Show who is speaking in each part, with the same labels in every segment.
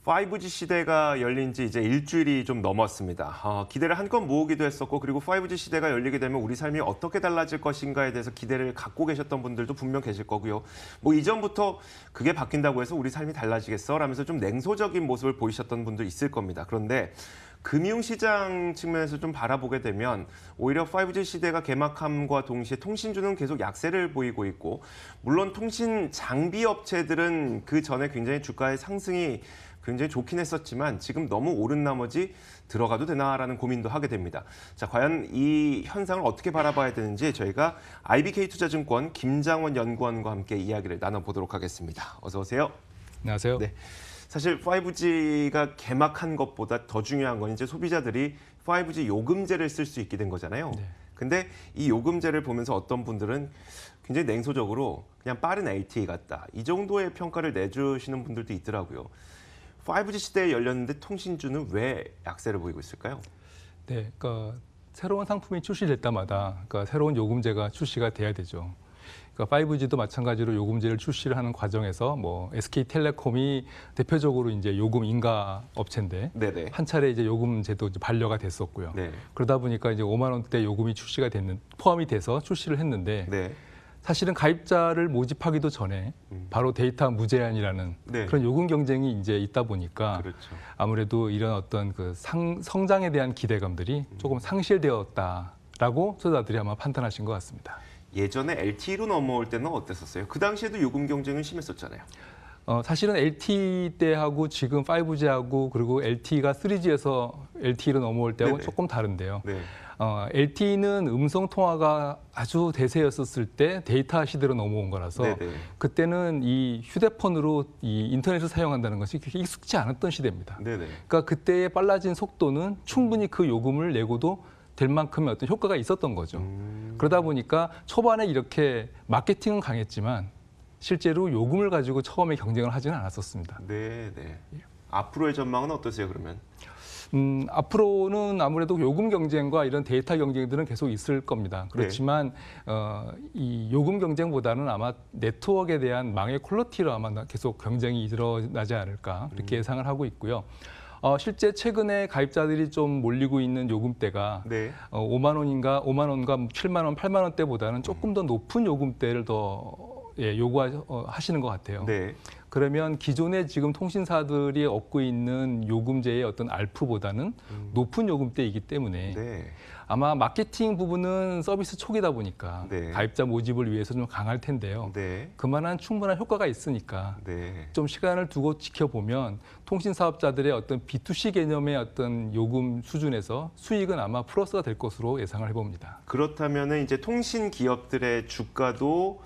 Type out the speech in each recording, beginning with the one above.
Speaker 1: 5G 시대가 열린 지 이제 일주일이 좀 넘었습니다. 기대를 한껏 모으기도 했었고, 그리고 5G 시대가 열리게 되면 우리 삶이 어떻게 달라질 것인가에 대해서 기대를 갖고 계셨던 분들도 분명 계실 거고요. 뭐 이전부터 그게 바뀐다고 해서 우리 삶이 달라지겠어? 라면서 좀 냉소적인 모습을 보이셨던 분도 있을 겁니다. 그런데 금융시장 측면에서 좀 바라보게 되면 오히려 5G 시대가 개막함과 동시에 통신주는 계속 약세를 보이고 있고, 물론 통신 장비 업체들은 그 전에 굉장히 주가의 상승이 굉장히 좋긴 했었지만 지금 너무 오른 나머지 들어가도 되나라는 고민도 하게 됩니다. 자, 과연 이 현상을 어떻게 바라봐야 되는지 저희가 IBK투자증권 김장원 연구원과 함께 이야기를 나눠보도록 하겠습니다. 어서 오세요.
Speaker 2: 안녕하세요.
Speaker 1: 네. 사실 5G가 개막한 것보다 더 중요한 건 이제 소비자들이 5G 요금제를 쓸 수 있게 된 거잖아요.
Speaker 2: 네.
Speaker 1: 근데 이 요금제를 보면서 어떤 분들은 굉장히 냉소적으로 그냥 빠른 LTE 같다, 이 정도의 평가를 내주시는 분들도 있더라고요. 5G 시대에 열렸는데 통신주는 왜 약세를 보이고 있을까요?
Speaker 2: 네, 그러니까 새로운 상품이 출시될 때마다 새로운 요금제가 출시가 돼야 되죠. 그러니까 5G도 마찬가지로 요금제를 출시를 하는 과정에서 뭐 SK텔레콤이 대표적으로 이제 요금 인가 업체인데
Speaker 1: 네네.
Speaker 2: 한 차례 이제 요금제도 이제 반려가 됐었고요.
Speaker 1: 네.
Speaker 2: 그러다 보니까 이제 5만 원대 요금이 포함이 돼서 출시를 했는데
Speaker 1: 네.
Speaker 2: 사실은 가입자를 모집하기도 전에 바로 데이터 무제한이라는
Speaker 1: 네.
Speaker 2: 그런 요금 경쟁이 이제 있다 보니까
Speaker 1: 그렇죠.
Speaker 2: 아무래도 이런 어떤 그 성장에 대한 기대감들이 조금 상실되었다라고 투자자들이 아마 판단하신 것 같습니다.
Speaker 1: 예전에 LTE로 넘어올 때는 어땠었어요? 그 당시에도 요금 경쟁은 심했었잖아요.
Speaker 2: 사실은 LTE 때하고 지금 5G하고 그리고 LTE가 3G에서 LTE로 넘어올 때하고
Speaker 1: 네네.
Speaker 2: 조금 다른데요.
Speaker 1: 네.
Speaker 2: LTE는 음성 통화가 아주 대세였었을 때 데이터 시대로 넘어온 거라서
Speaker 1: 네네.
Speaker 2: 그때는 이 휴대폰으로 이 인터넷을 사용한다는 것이 그렇게 익숙지 않았던 시대입니다.
Speaker 1: 네네.
Speaker 2: 그러니까 그때의 빨라진 속도는 충분히 그 요금을 내고도 될 만큼의 어떤 효과가 있었던 거죠. 그러다 보니까 초반에 이렇게 마케팅은 강했지만 실제로 요금을 가지고 처음에 경쟁을 하지는 않았었습니다.
Speaker 1: 네네. 앞으로의 전망은 어떠세요, 그러면?
Speaker 2: 앞으로는 아무래도 요금 경쟁과 이런 데이터 경쟁들은 계속 있을 겁니다. 그렇지만 이 요금 경쟁보다는 아마 네트워크에 대한 망의 퀄리티로 아마 계속 경쟁이 일어나지 않을까 그렇게 예상을 하고 있고요. 실제 최근에 가입자들이 좀 몰리고 있는 요금대가
Speaker 1: 네.
Speaker 2: 5만 원과 7만 원, 8만 원대보다는 조금 더 높은 요금대를 더 요구하시는 것 같아요.
Speaker 1: 네.
Speaker 2: 그러면 기존에 지금 통신사들이 얻고 있는 요금제의 어떤 알프보다는 높은 요금대이기 때문에
Speaker 1: 네.
Speaker 2: 아마 마케팅 부분은 서비스 초기다 보니까
Speaker 1: 네.
Speaker 2: 가입자 모집을 위해서 좀 강할 텐데요.
Speaker 1: 네.
Speaker 2: 그만한 충분한 효과가 있으니까
Speaker 1: 네.
Speaker 2: 좀 시간을 두고 지켜보면 통신 사업자들의 어떤 B2C 개념의 어떤 요금 수준에서 수익은 아마 플러스가 될 것으로 예상을 해봅니다.
Speaker 1: 그렇다면은 이제 통신 기업들의 주가도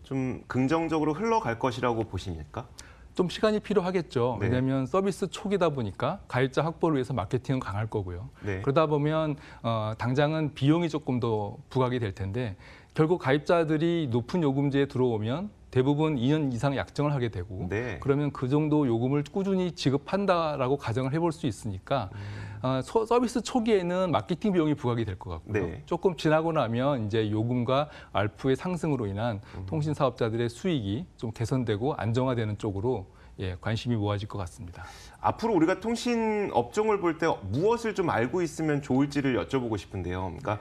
Speaker 1: 좀 긍정적으로 흘러갈 것이라고 보십니까?
Speaker 2: 좀 시간이 필요하겠죠.
Speaker 1: 네.
Speaker 2: 왜냐하면 서비스 초기다 보니까 가입자 확보를 위해서 마케팅은 강할 거고요.
Speaker 1: 네.
Speaker 2: 그러다 보면 당장은 비용이 조금 더 부각이 될 텐데 결국 가입자들이 높은 요금제에 들어오면 대부분 2년 이상 약정을 하게 되고
Speaker 1: 네.
Speaker 2: 그러면 그 정도 요금을 꾸준히 지급한다라고 가정을 해볼 수 있으니까 서비스 초기에는 마케팅 비용이 부각이 될 것 같고요.
Speaker 1: 네.
Speaker 2: 조금 지나고 나면 이제 요금과 알프의 상승으로 인한 통신 사업자들의 수익이 좀 개선되고 안정화되는 쪽으로 관심이 모아질 것 같습니다.
Speaker 1: 앞으로 우리가 통신 업종을 볼 때 무엇을 좀 알고 있으면 좋을지를 여쭤보고 싶은데요. 그러니까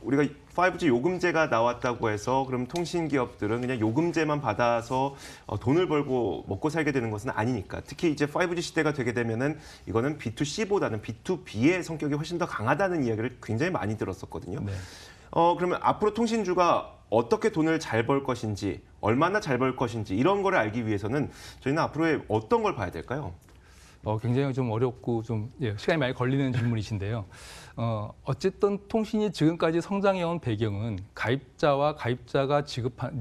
Speaker 1: 우리가 5G 요금제가 나왔다고 해서 그럼 통신 기업들은 그냥 요금제만 받아서 돈을 벌고 먹고 살게 되는 것은 아니니까. 특히 이제 5G 시대가 되게 되면은 이거는 B2C보다는 B2B의 성격이 훨씬 더 강하다는 이야기를 굉장히 많이 들었었거든요.
Speaker 2: 네.
Speaker 1: 그러면 앞으로 통신주가 어떻게 돈을 잘 벌 것인지, 얼마나 잘 벌 것인지 이런 거를 알기 위해서는 저희는 앞으로의 어떤 걸 봐야 될까요?
Speaker 2: 굉장히 좀 어렵고 좀 시간이 많이 걸리는 질문이신데요. 어쨌든 통신이 지금까지 성장해온 배경은 가입자가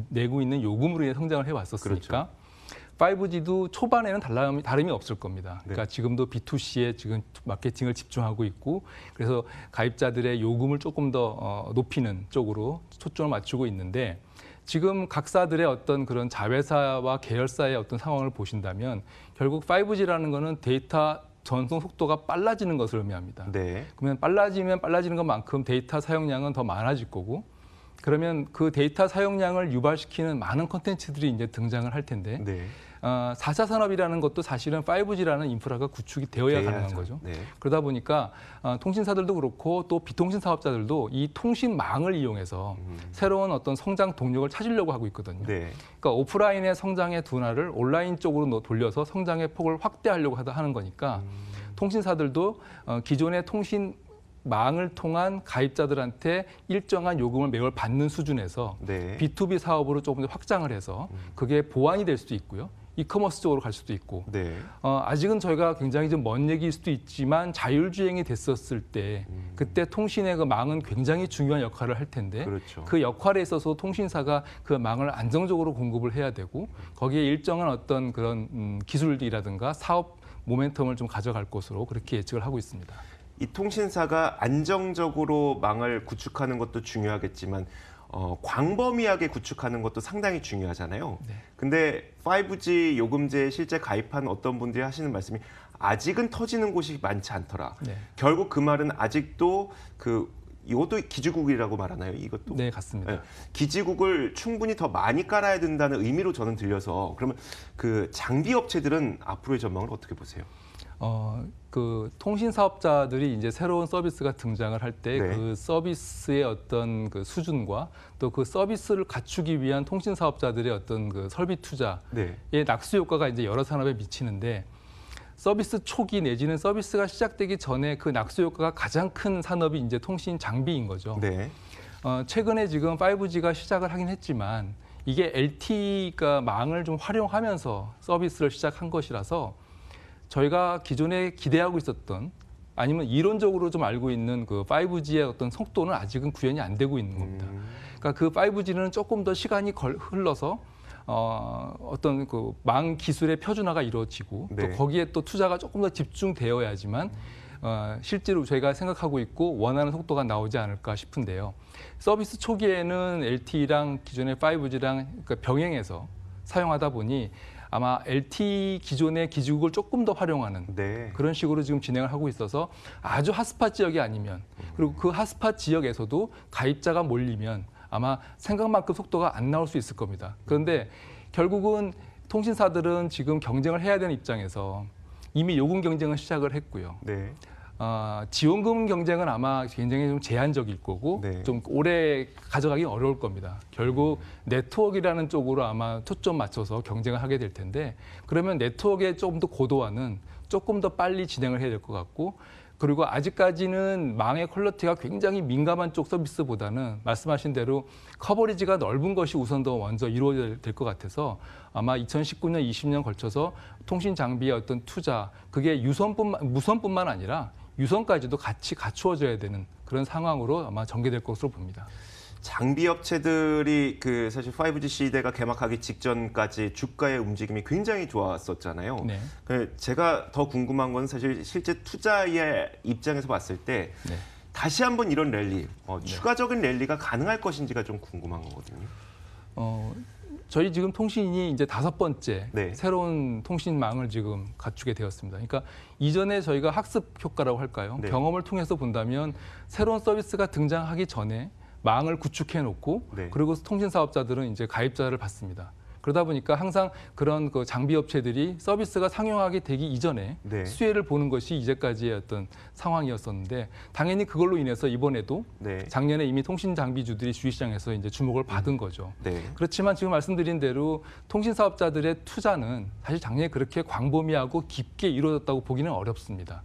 Speaker 2: 내고 있는 요금으로 인해 성장을 해왔었으니까 그렇죠. 5G도 초반에는 다름이 없을 겁니다. 그러니까 지금도 B2C에 지금 마케팅을 집중하고 있고 그래서 가입자들의 요금을 조금 더 높이는 쪽으로 초점을 맞추고 있는데 지금 각사들의 어떤 그런 자회사와 계열사의 어떤 상황을 보신다면 결국 5G라는 거는 데이터 전송 속도가 빨라지는 것을 의미합니다.
Speaker 1: 네.
Speaker 2: 그러면 빨라지면 빨라지는 것만큼 데이터 사용량은 더 많아질 거고 그러면 그 데이터 사용량을 유발시키는 많은 콘텐츠들이 이제 등장을 할 텐데
Speaker 1: 네.
Speaker 2: 4차 산업이라는 것도 사실은 5G라는 인프라가 구축이 되어야
Speaker 1: 돼야죠.
Speaker 2: 가능한 거죠.
Speaker 1: 네.
Speaker 2: 그러다 보니까 통신사들도 그렇고 또 비통신 사업자들도 이 통신망을 이용해서 새로운 어떤 성장 동력을 찾으려고 하고 있거든요.
Speaker 1: 네.
Speaker 2: 그러니까 오프라인의 성장의 둔화를 온라인 쪽으로 돌려서 성장의 폭을 확대하려고 하는 거니까 통신사들도 기존의 통신망을 통한 가입자들한테 일정한 요금을 매월 받는 수준에서
Speaker 1: 네.
Speaker 2: B2B 사업으로 조금 더 확장을 해서 그게 보완이 될 수도 있고요. 이커머스 쪽으로 갈 수도 있고
Speaker 1: 네.
Speaker 2: 아직은 저희가 굉장히 좀 먼 얘기일 수도 있지만 자율주행이 됐었을 때 그때 통신의 그 망은 굉장히 중요한 역할을 할 텐데
Speaker 1: 그렇죠.
Speaker 2: 그 역할에 있어서 통신사가 그 망을 안정적으로 공급을 해야 되고 거기에 일정한 어떤 그런 기술이라든가 사업 모멘텀을 좀 가져갈 것으로 그렇게 예측을 하고 있습니다.
Speaker 1: 이 통신사가 안정적으로 망을 구축하는 것도 중요하겠지만 광범위하게 구축하는 것도 상당히 중요하잖아요.
Speaker 2: 네.
Speaker 1: 근데 5G 요금제에 실제 가입한 어떤 분들이 하시는 말씀이 아직은 터지는 곳이 많지 않더라.
Speaker 2: 네.
Speaker 1: 결국 그 말은 아직도 이것도 기지국이라고 말하나요? 이것도?
Speaker 2: 네, 같습니다.
Speaker 1: 네. 기지국을 충분히 더 많이 깔아야 된다는 의미로 저는 들려서 그러면 그 장비 업체들은 앞으로의 전망을 어떻게 보세요?
Speaker 2: 그 통신 사업자들이 이제 새로운 서비스가 등장을 할 때 그
Speaker 1: 네.
Speaker 2: 서비스의 어떤 그 수준과 또 그 서비스를 갖추기 위한 통신 사업자들의 어떤 그 설비 투자의
Speaker 1: 네.
Speaker 2: 낙수 효과가 이제 여러 산업에 미치는데 서비스 초기 내지는 서비스가 시작되기 전에 그 낙수 효과가 가장 큰 산업이 이제 통신 장비인 거죠.
Speaker 1: 네.
Speaker 2: 최근에 지금 5G가 시작을 하긴 했지만 이게 LTE가 망을 좀 활용하면서 서비스를 시작한 것이라서 저희가 기존에 기대하고 있었던 아니면 이론적으로 좀 알고 있는 그 5G의 어떤 속도는 아직은 구현이 안 되고 있는 겁니다. 그러니까 그 5G는 조금 더 시간이 흘러서 어떤 그 망 기술의 표준화가 이루어지고
Speaker 1: 네.
Speaker 2: 또 거기에 또 투자가 조금 더 집중되어야지만 실제로 저희가 생각하고 있고 원하는 속도가 나오지 않을까 싶은데요. 서비스 초기에는 LTE랑 기존의 5G랑 그러니까 병행해서 사용하다 보니 아마 LTE 기존의 기지국을 조금 더 활용하는
Speaker 1: 네.
Speaker 2: 그런 식으로 지금 진행을 하고 있어서 아주 핫스팟 지역이 아니면 그리고 그 핫스팟 지역에서도 가입자가 몰리면 아마 생각만큼 속도가 안 나올 수 있을 겁니다. 그런데 결국은 통신사들은 지금 경쟁을 해야 되는 입장에서 이미 요금 경쟁을 시작을 했고요.
Speaker 1: 네.
Speaker 2: 지원금 경쟁은 아마 굉장히 좀 제한적일 거고
Speaker 1: 네.
Speaker 2: 좀 오래 가져가기 어려울 겁니다. 결국 네트워크라는 쪽으로 아마 초점 맞춰서 경쟁을 하게 될 텐데 그러면 네트워크의 조금 더 고도화는 조금 더 빨리 진행을 해야 될 것 같고 그리고 아직까지는 망의 퀄리티가 굉장히 민감한 쪽 서비스보다는 말씀하신 대로 커버리지가 넓은 것이 우선 더 먼저 이루어져야 될 것 같아서 아마 2019년, 20년 걸쳐서 통신 장비의 어떤 투자 그게 무선뿐만 아니라 유선까지도 같이 갖추어져야 되는 그런 상황으로 아마 전개될 것으로 봅니다.
Speaker 1: 장비 업체들이 그 사실 5G 시대가 개막하기 직전까지 주가의 움직임이 굉장히 좋았었잖아요.
Speaker 2: 네.
Speaker 1: 제가 더 궁금한 건 사실 실제 투자의 입장에서 봤을 때
Speaker 2: 네.
Speaker 1: 다시 한번 이런 랠리, 추가적인 랠리가 가능할 것인지가 좀 궁금한 거거든요.
Speaker 2: 저희 지금 통신이 이제 5번째
Speaker 1: 네.
Speaker 2: 새로운 통신망을 지금 갖추게 되었습니다. 그러니까 이전에 저희가 학습 효과라고 할까요?
Speaker 1: 네.
Speaker 2: 경험을 통해서 본다면 새로운 서비스가 등장하기 전에 망을 구축해 놓고
Speaker 1: 네.
Speaker 2: 그리고 통신 사업자들은 이제 가입자를 받습니다. 그러다 보니까 항상 그런 그 장비 업체들이 서비스가 상용하게 되기 이전에
Speaker 1: 네.
Speaker 2: 수혜를 보는 것이 이제까지의 어떤 상황이었었는데 당연히 그걸로 인해서 이번에도
Speaker 1: 네.
Speaker 2: 작년에 이미 통신 장비주들이 주식시장에서 이제 주목을 받은 거죠.
Speaker 1: 네.
Speaker 2: 그렇지만 지금 말씀드린 대로 통신 사업자들의 투자는 사실 작년에 그렇게 광범위하고 깊게 이루어졌다고 보기는 어렵습니다.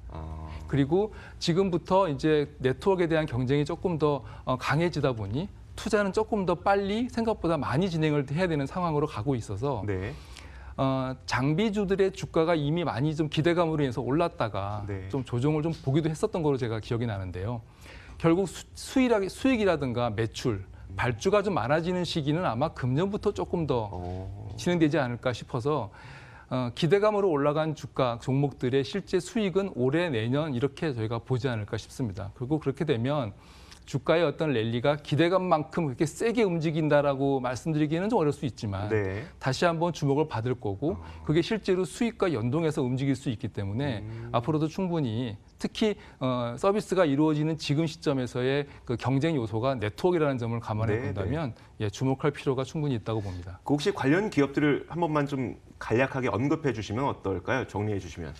Speaker 2: 그리고 지금부터 이제 네트워크에 대한 경쟁이 조금 더 강해지다 보니 투자는 조금 더 빨리 생각보다 많이 진행을 해야 되는 상황으로 가고 있어서
Speaker 1: 네.
Speaker 2: 장비주들의 주가가 이미 많이 좀 기대감으로 인해서 올랐다가
Speaker 1: 네.
Speaker 2: 좀 조정을 좀 보기도 했었던 걸로 제가 기억이 나는데요. 결국 수익이라든가 매출, 발주가 좀 많아지는 시기는 아마 금년부터 조금 더 진행되지 않을까 싶어서 기대감으로 올라간 주가 종목들의 실제 수익은 올해 내년 이렇게 저희가 보지 않을까 싶습니다. 그리고 그렇게 되면 주가의 어떤 랠리가 기대감만큼 그렇게 세게 움직인다라고 말씀드리기는 좀 어려울 수 있지만
Speaker 1: 네.
Speaker 2: 다시 한번 주목을 받을 거고 그게 실제로 수익과 연동해서 움직일 수 있기 때문에 앞으로도 충분히 특히 서비스가 이루어지는 지금 시점에서의 그 경쟁 요소가 네트워크라는 점을 감안해 본다면 예, 주목할 필요가 충분히 있다고 봅니다.
Speaker 1: 그 혹시 관련 기업들을 한 번만 좀 간략하게 언급해 주시면 어떨까요? 정리해 주시면.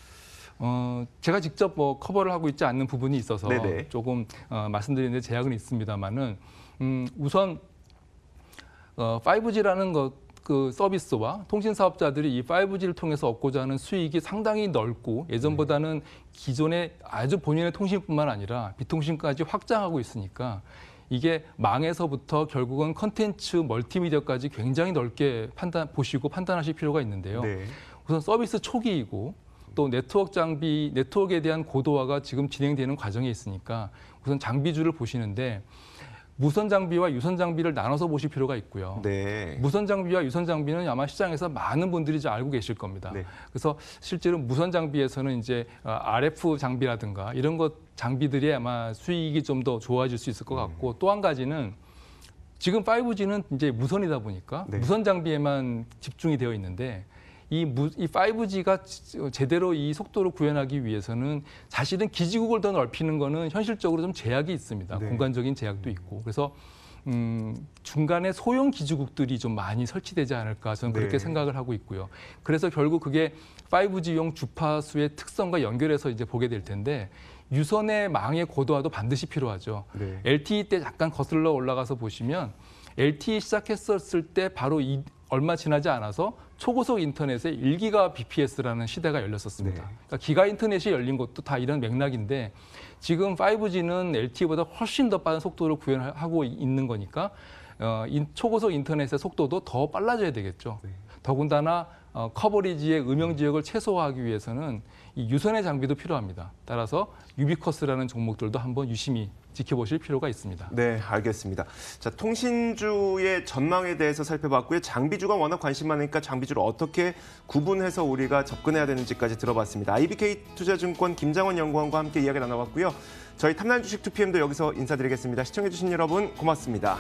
Speaker 2: 제가 직접 뭐 커버를 하고 있지 않는 부분이 있어서
Speaker 1: 네네.
Speaker 2: 조금 말씀드리는데 제약은 있습니다만은 우선 5G라는 그 서비스와 통신 사업자들이 이 5G를 통해서 얻고자 하는 수익이 상당히 넓고 예전보다는 기존의 아주 본인의 통신뿐만 아니라 비통신까지 확장하고 있으니까 이게 망에서부터 결국은 컨텐츠 멀티미디어까지 굉장히 넓게 보시고 판단하실 필요가 있는데요.
Speaker 1: 네.
Speaker 2: 우선 서비스 초기이고 또 네트워크에 대한 고도화가 지금 진행되는 과정에 있으니까 우선 장비주를 보시는데 무선 장비와 유선 장비를 나눠서 보실 필요가 있고요.
Speaker 1: 네.
Speaker 2: 무선 장비와 유선 장비는 아마 시장에서 많은 분들이 잘 알고 계실 겁니다.
Speaker 1: 네.
Speaker 2: 그래서 실제로 무선 장비에서는 이제 RF 장비라든가 이런 것 장비들이 아마 수익이 좀 더 좋아질 수 있을 것 같고 또 한 가지는 지금 5G는 이제 무선이다 보니까
Speaker 1: 네.
Speaker 2: 무선 장비에만 집중이 되어 있는데 이 5G가 제대로 이 속도를 구현하기 위해서는 사실은 기지국을 더 넓히는 거는 현실적으로 좀 제약이 있습니다.
Speaker 1: 네.
Speaker 2: 공간적인 제약도 있고. 그래서 중간에 소형 기지국들이 좀 많이 설치되지 않을까 저는 그렇게
Speaker 1: 네.
Speaker 2: 생각을 하고 있고요. 그래서 결국 그게 5G용 주파수의 특성과 연결해서 이제 보게 될 텐데 유선의 망의 고도화도 반드시 필요하죠.
Speaker 1: 네.
Speaker 2: LTE 때 잠깐 거슬러 올라가서 보시면 LTE 시작했었을 때 바로 얼마 지나지 않아서 초고속 인터넷에 1GBps라는 시대가 열렸었습니다.
Speaker 1: 네.
Speaker 2: 그러니까 기가 인터넷이 열린 것도 다 이런 맥락인데 지금 5G는 LTE보다 훨씬 더 빠른 속도를 구현하고 있는 거니까 초고속 인터넷의 속도도 더 빨라져야 되겠죠.
Speaker 1: 네.
Speaker 2: 더군다나 커버리지의 음영 지역을 최소화하기 위해서는 이 유선의 장비도 필요합니다. 따라서 유비쿼스라는 종목들도 한번 유심히 지켜보실 필요가 있습니다.
Speaker 1: 네, 알겠습니다. 자, 통신주의 전망에 대해서 살펴봤고요. 장비주가 워낙 관심 많으니까 장비주를 어떻게 구분해서 우리가 접근해야 되는지까지 들어봤습니다. IBK 투자증권 김장원 연구원과 함께 이야기 나눠봤고요. 저희 탐난 주식 2PM도 여기서 인사드리겠습니다. 시청해주신 여러분 고맙습니다.